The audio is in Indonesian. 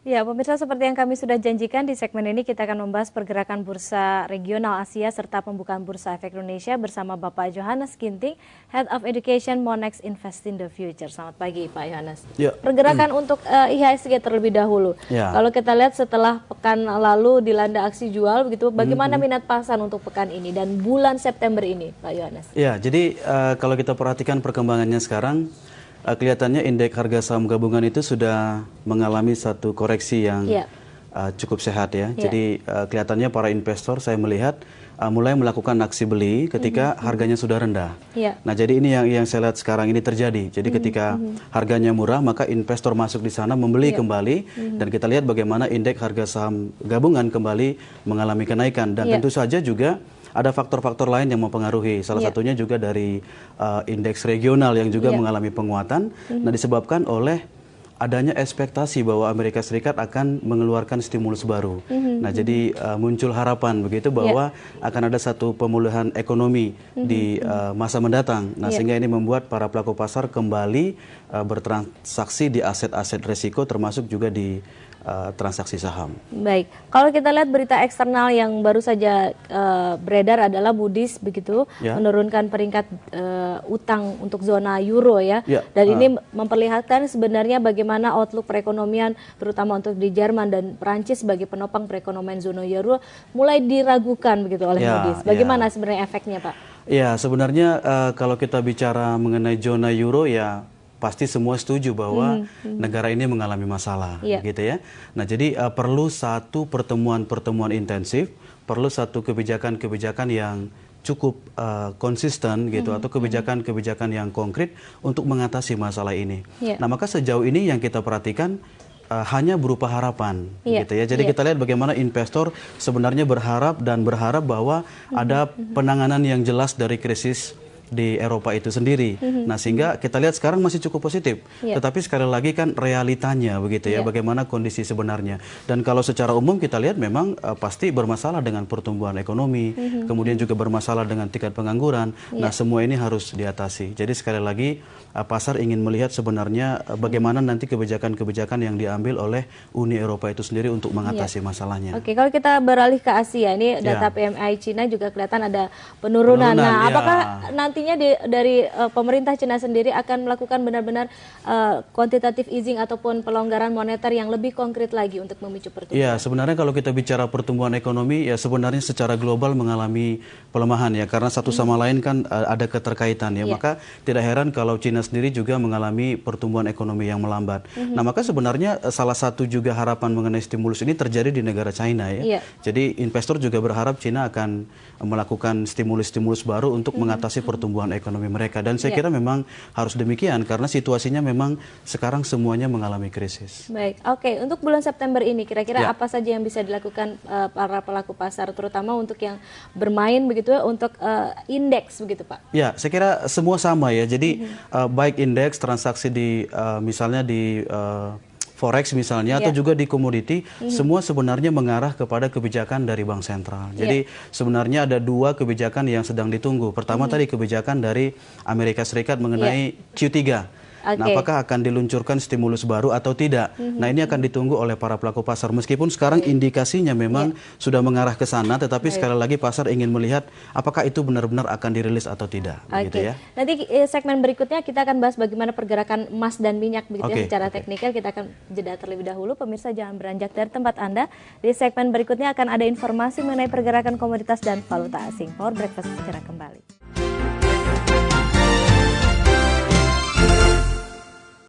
Ya, pemirsa, seperti yang kami sudah janjikan di segmen ini kita akan membahas pergerakan bursa regional Asia serta pembukaan Bursa Efek Indonesia bersama Bapak Johannes Ginting, Head of Education Monex Invest in the Future. Selamat pagi Pak Johannes. Ya. Pergerakan untuk IHSG terlebih dahulu. Ya. Kalau kita lihat setelah pekan lalu dilanda aksi jual begitu, bagaimana minat pasar untuk pekan ini dan bulan September ini, Pak Johannes? Ya, jadi kalau kita perhatikan perkembangannya sekarang, kelihatannya indeks harga saham gabungan itu sudah mengalami satu koreksi yang cukup sehat ya. Jadi kelihatannya para investor saya melihat mulai melakukan aksi beli ketika harganya sudah rendah. Nah, jadi ini yang saya lihat sekarang ini terjadi. Jadi ketika harganya murah, maka investor masuk di sana membeli kembali, dan kita lihat bagaimana indeks harga saham gabungan kembali mengalami kenaikan. Dan tentu saja juga ada faktor-faktor lain yang mempengaruhi. Salah satunya juga dari indeks regional yang juga mengalami penguatan. Nah, disebabkan oleh adanya ekspektasi bahwa Amerika Serikat akan mengeluarkan stimulus baru. Nah, jadi muncul harapan begitu bahwa akan ada satu pemulihan ekonomi di masa mendatang. Nah, sehingga ini membuat para pelaku pasar kembali bertransaksi di aset-aset resiko, termasuk juga di transaksi saham. Baik, kalau kita lihat berita eksternal yang baru saja beredar adalah Moody's begitu menurunkan peringkat utang untuk zona euro ya. Dan ini memperlihatkan sebenarnya bagaimana outlook perekonomian terutama untuk di Jerman dan Perancis sebagai penopang perekonomian zona euro mulai diragukan begitu oleh Moody's. Bagaimana sebenarnya efeknya, Pak? Ya, sebenarnya kalau kita bicara mengenai zona euro ya pasti semua setuju bahwa negara ini mengalami masalah, gitu ya. Nah, jadi perlu satu pertemuan intensif, perlu satu kebijakan-kebijakan yang cukup konsisten, gitu, atau kebijakan-kebijakan yang konkret untuk mengatasi masalah ini. Nah, maka sejauh ini yang kita perhatikan hanya berupa harapan, gitu ya. Jadi kita lihat bagaimana investor sebenarnya berharap bahwa ada penanganan yang jelas dari krisis di Eropa itu sendiri. Nah, sehingga kita lihat sekarang masih cukup positif. Tetapi sekali lagi kan realitanya begitu ya, bagaimana kondisi sebenarnya. Dan kalau secara umum kita lihat memang pasti bermasalah dengan pertumbuhan ekonomi, kemudian juga bermasalah dengan tingkat pengangguran. Nah, semua ini harus diatasi. Jadi sekali lagi pasar ingin melihat sebenarnya bagaimana nanti kebijakan-kebijakan yang diambil oleh Uni Eropa itu sendiri untuk mengatasi masalahnya. Oke, kalau kita beralih ke Asia, ini data PMI Cina juga kelihatan ada penurunan. Nah, apakah nantinya dari pemerintah Cina sendiri akan melakukan benar-benar quantitative easing ataupun pelonggaran moneter yang lebih konkret lagi untuk memicu pertumbuhan? Ya, sebenarnya kalau kita bicara pertumbuhan ekonomi, ya sebenarnya secara global mengalami pelemahan ya, karena satu sama lain kan ada keterkaitan ya. Maka tidak heran kalau Cina sendiri juga mengalami pertumbuhan ekonomi yang melambat. Nah, maka sebenarnya salah satu juga harapan mengenai stimulus ini terjadi di negara China ya. Jadi investor juga berharap Cina akan melakukan stimulus-stimulus baru untuk mengatasi pertumbuhan ekonomi mereka. Dan saya kira memang harus demikian karena situasinya memang sekarang semuanya mengalami krisis. Baik, oke. Untuk bulan September ini kira-kira apa saja yang bisa dilakukan para pelaku pasar, terutama untuk yang bermain begitu ya, untuk indeks begitu, Pak? Ya, saya kira semua sama ya. Jadi baik indeks, transaksi di misalnya di forex misalnya, atau juga di komoditi, semua sebenarnya mengarah kepada kebijakan dari Bank Sentral. Jadi sebenarnya ada dua kebijakan yang sedang ditunggu. Pertama tadi kebijakan dari Amerika Serikat mengenai Q3. Nah, apakah akan diluncurkan stimulus baru atau tidak? Nah, ini akan ditunggu oleh para pelaku pasar. Meskipun sekarang indikasinya memang sudah mengarah ke sana, tetapi sekali lagi pasar ingin melihat apakah itu benar-benar akan dirilis atau tidak. Begitu ya. Nanti segmen berikutnya kita akan bahas bagaimana pergerakan emas dan minyak begitu ya, secara teknikal. Kita akan jeda terlebih dahulu. Pemirsa jangan beranjak dari tempat Anda. Di segmen berikutnya akan ada informasi mengenai pergerakan komoditas dan valuta asing. Power Breakfast segera kembali.